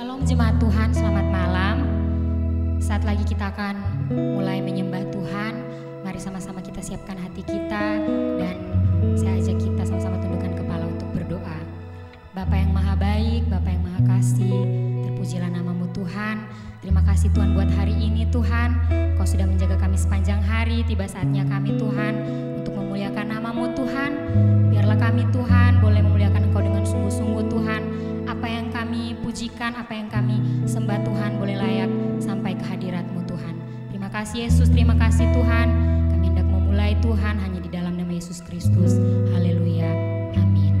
Shalom jemaat Tuhan, selamat malam. Saat lagi kita akan mulai menyembah Tuhan. Mari sama-sama kita siapkan hati kita dan saya ajak kita sama-sama tundukkan kepala untuk berdoa. Bapa yang maha baik, Bapa yang maha kasih, terpujilah namamu Tuhan. Terima kasih Tuhan buat hari ini Tuhan. Kau sudah menjaga kami sepanjang hari, tiba saatnya kami Tuhan untuk memuliakan namamu Tuhan. Biarlah kami Tuhan boleh memuliakan Engkau dengan sungguh-sungguh Tuhan. Apa yang kami pujikan, apa yang kami sembah Tuhan boleh layak sampai ke hadirat-Mu Tuhan. Terima kasih Yesus, terima kasih Tuhan. Kami hendak memulai Tuhan hanya di dalam nama Yesus Kristus. Haleluya, amin.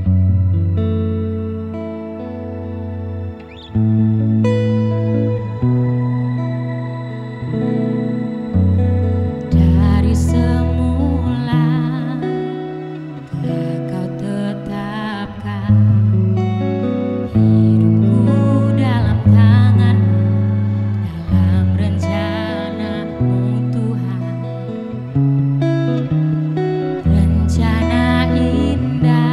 Rencana indah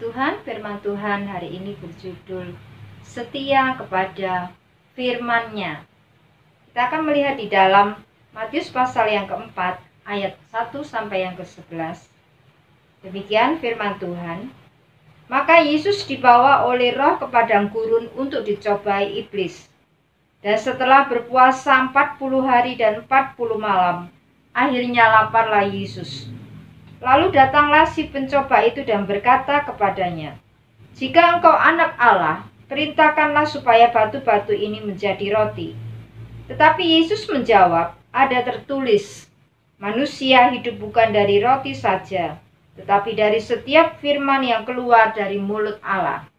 Tuhan, firman Tuhan hari ini berjudul Setia kepada firman-Nya. Kita akan melihat di dalam Matius pasal yang keempat, ayat 1 sampai yang ke-11. Demikian firman Tuhan. Maka Yesus dibawa oleh Roh ke padang gurun untuk dicobai iblis. Dan setelah berpuasa 40 hari dan 40 malam, akhirnya laparlah Yesus. Lalu datanglah si pencoba itu dan berkata kepadanya, "Jika engkau anak Allah, perintahkanlah supaya batu-batu ini menjadi roti." Tetapi Yesus menjawab, "Ada tertulis, manusia hidup bukan dari roti saja, tetapi dari setiap firman yang keluar dari mulut Allah."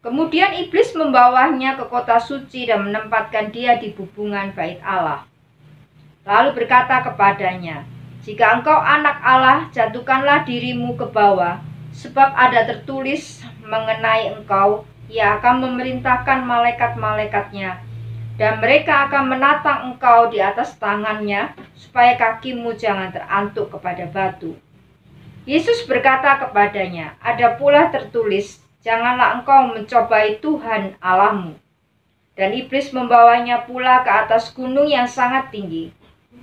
Kemudian iblis membawanya ke kota suci dan menempatkan dia di bubungan bait Allah. Lalu berkata kepadanya, "Jika engkau anak Allah, jatuhkanlah dirimu ke bawah, sebab ada tertulis mengenai engkau, Ia akan memerintahkan malaikat-malaikatnya, dan mereka akan menatang engkau di atas tangannya, supaya kakimu jangan terantuk kepada batu." Yesus berkata kepadanya, "Ada pula tertulis, janganlah engkau mencobai Tuhan Allahmu." Dan iblis membawanya pula ke atas gunung yang sangat tinggi,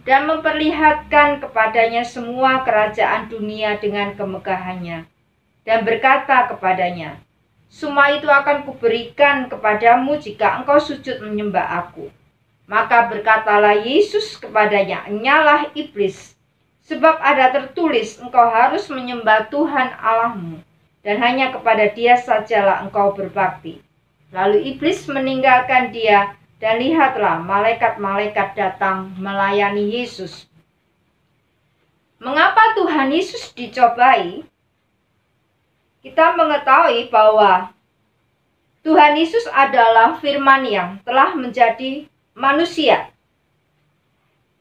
dan memperlihatkan kepadanya semua kerajaan dunia dengan kemegahannya, dan berkata kepadanya, "Semua itu akan kuberikan kepadamu jika engkau sujud menyembah aku." Maka berkatalah Yesus kepadanya, "Enyalah iblis, sebab ada tertulis, engkau harus menyembah Tuhan Allahmu, dan hanya kepada Dia sajalah engkau berbakti." Lalu iblis meninggalkan dia, dan lihatlah malaikat-malaikat datang melayani Yesus. Mengapa Tuhan Yesus dicobai? Kita mengetahui bahwa Tuhan Yesus adalah firman yang telah menjadi manusia.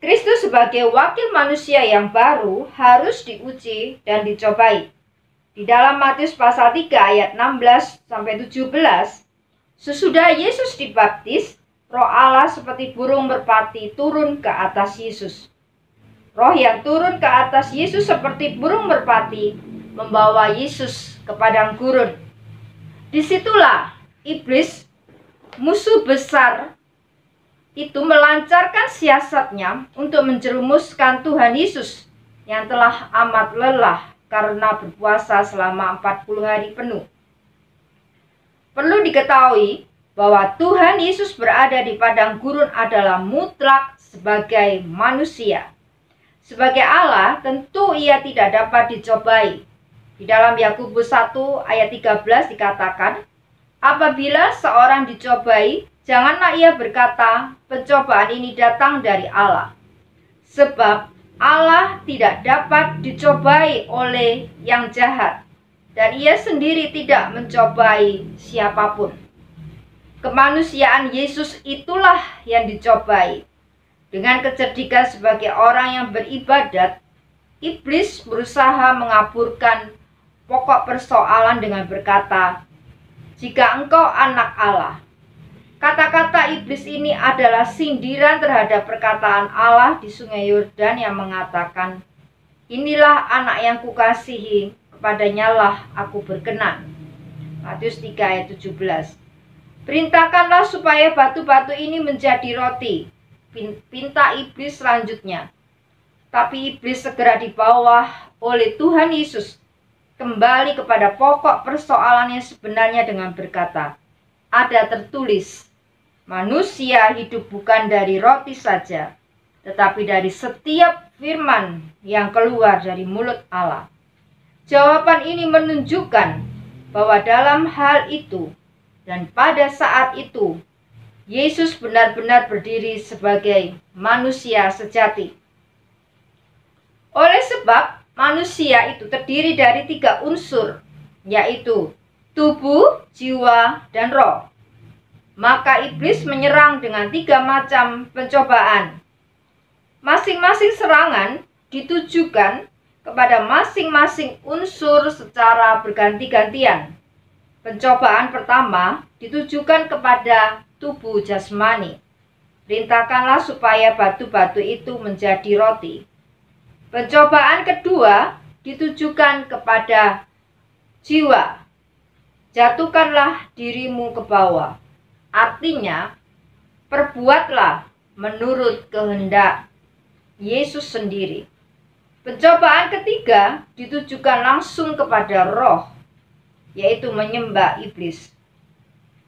Kristus sebagai wakil manusia yang baru harus diuji dan dicobai. Di dalam Matius pasal 3 ayat 16 sampai 17, sesudah Yesus dibaptis, Roh Allah seperti burung merpati turun ke atas Yesus. Roh yang turun ke atas Yesus seperti burung merpati membawa Yesus ke padang gurun. Disitulah iblis, musuh besar itu, melancarkan siasatnya untuk menjerumuskan Tuhan Yesus yang telah amat lelah karena berpuasa selama 40 hari penuh. Perlu diketahui bahwa Tuhan Yesus berada di padang gurun adalah mutlak sebagai manusia. Sebagai Allah, tentu Ia tidak dapat dicobai. Di dalam Yakobus 1 ayat 13 dikatakan, "Apabila seorang dicobai, janganlah ia berkata, 'Pencobaan ini datang dari Allah.' Sebab Allah tidak dapat dicobai oleh yang jahat, dan Ia sendiri tidak mencobai siapapun." Kemanusiaan Yesus itulah yang dicobai. Dengan kecerdikan sebagai orang yang beribadat, iblis berusaha mengaburkan pokok persoalan dengan berkata, "Jika engkau anak Allah." Kata-kata iblis ini adalah sindiran terhadap perkataan Allah di Sungai Yordan yang mengatakan, "Inilah anak yang kukasihi, kepadanya lah aku berkenan." Matius 3 ayat 17. "Perintahkanlah supaya batu-batu ini menjadi roti," pinta iblis selanjutnya. Tapi iblis segera dibawa oleh Tuhan Yesus kembali kepada pokok persoalan yang sebenarnya dengan berkata, "Ada tertulis, manusia hidup bukan dari roti saja, tetapi dari setiap firman yang keluar dari mulut Allah." Jawaban ini menunjukkan bahwa dalam hal itu dan pada saat itu, Yesus benar-benar berdiri sebagai manusia sejati. Oleh sebab manusia itu terdiri dari 3 unsur, yaitu tubuh, jiwa, dan roh. Maka iblis menyerang dengan 3 macam pencobaan. Masing-masing serangan ditujukan kepada masing-masing unsur secara berganti-gantian. Pencobaan pertama ditujukan kepada tubuh jasmani. Perintahkanlah supaya batu-batu itu menjadi roti. Pencobaan kedua ditujukan kepada jiwa, jatuhkanlah dirimu ke bawah. Artinya, perbuatlah menurut kehendak Yesus sendiri. Pencobaan ketiga ditujukan langsung kepada roh, yaitu menyembah iblis.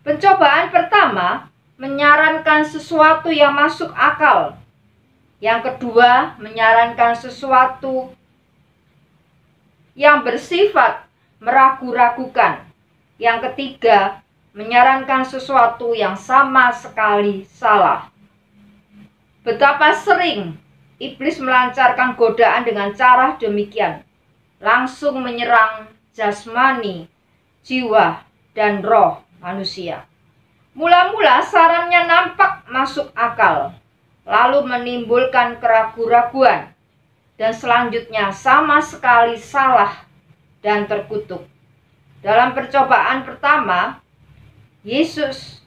Pencobaan pertama menyarankan sesuatu yang masuk akal. Yang kedua menyarankan sesuatu yang bersifat meragu-ragukan. Yang ketiga menyarankan sesuatu yang sama sekali salah. Betapa sering iblis melancarkan godaan dengan cara demikian, langsung menyerang jasmani, jiwa, dan roh manusia. Mula-mula sarannya nampak masuk akal, lalu menimbulkan keraguan-raguan, dan selanjutnya sama sekali salah dan terkutuk. Dalam percobaan pertama, Yesus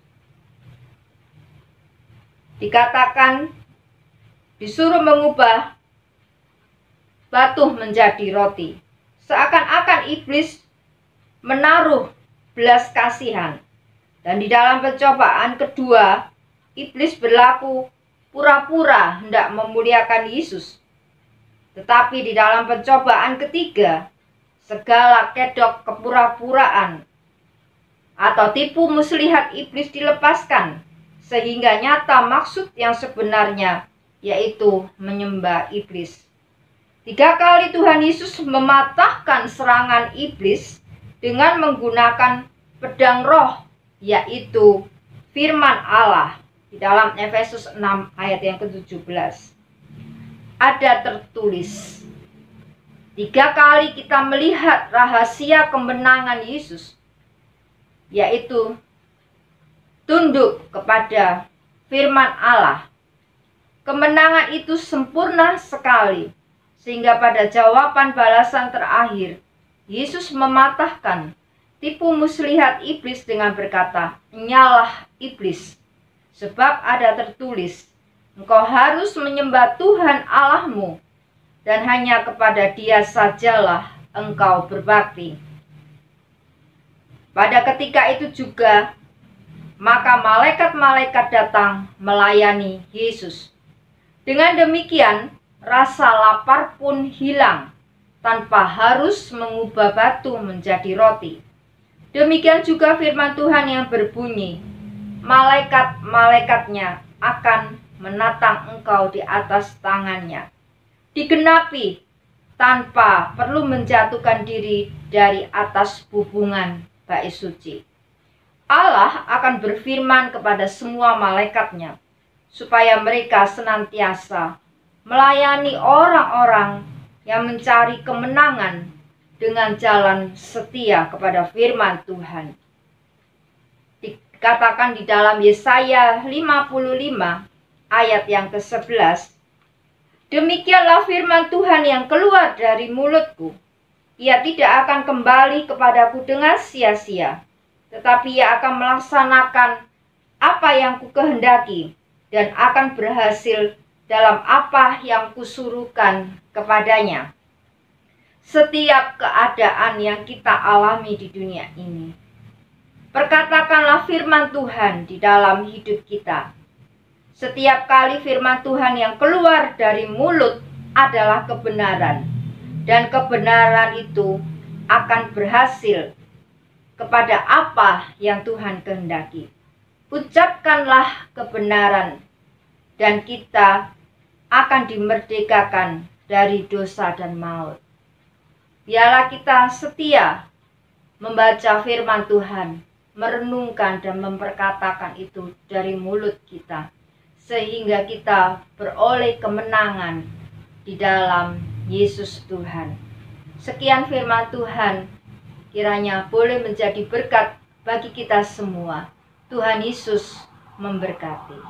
dikatakan disuruh mengubah batu menjadi roti. Seakan-akan iblis menaruh belas kasihan. Dan di dalam pencobaan kedua, iblis berlaku pura-pura hendak memuliakan Yesus. Tetapi di dalam pencobaan ketiga, segala kedok kepura-puraan atau tipu muslihat iblis dilepaskan, sehingga nyata maksud yang sebenarnya, yaitu menyembah iblis. 3 kali Tuhan Yesus mematahkan serangan iblis dengan menggunakan pedang roh, yaitu firman Allah. Di dalam Efesus 6 ayat yang ke-17 ada tertulis, 3 kali kita melihat rahasia kemenangan Yesus, yaitu tunduk kepada firman Allah. Kemenangan itu sempurna sekali, sehingga pada jawaban balasan terakhir, Yesus mematahkan tipu muslihat iblis dengan berkata, "Nyalah iblis, sebab ada tertulis, engkau harus menyembah Tuhan Allahmu, dan hanya kepada Dia sajalah engkau berbakti." Pada ketika itu juga, maka malaikat-malaikat datang melayani Yesus. Dengan demikian, rasa lapar pun hilang tanpa harus mengubah batu menjadi roti. Demikian juga firman Tuhan yang berbunyi, malaikat-malaikatnya akan menatang engkau di atas tangannya. Digenapi tanpa perlu menjatuhkan diri dari atas hubungan bait suci. Allah akan berfirman kepada semua malaikatnya, supaya mereka senantiasa melayani orang-orang yang mencari kemenangan dengan jalan setia kepada firman Tuhan. Dikatakan di dalam Yesaya 55 ayat yang ke-11, "Demikianlah firman Tuhan yang keluar dari mulutku. Ia tidak akan kembali kepadaku dengan sia-sia, tetapi ia akan melaksanakan apa yang kukehendaki dan akan berhasil dalam apa yang kusuruhkan kepadanya." Setiap keadaan yang kita alami di dunia ini, perkatakanlah firman Tuhan di dalam hidup kita. Setiap kali firman Tuhan yang keluar dari mulut adalah kebenaran, dan kebenaran itu akan berhasil kepada apa yang Tuhan kehendaki. Ucapkanlah kebenaran, dan kita akan dimerdekakan dari dosa dan maut. Biarlah kita setia membaca firman Tuhan, merenungkan dan memperkatakan itu dari mulut kita, sehingga kita beroleh kemenangan di dalam Yesus Tuhan. Sekian firman Tuhan, kiranya boleh menjadi berkat bagi kita semua. Tuhan Yesus memberkati.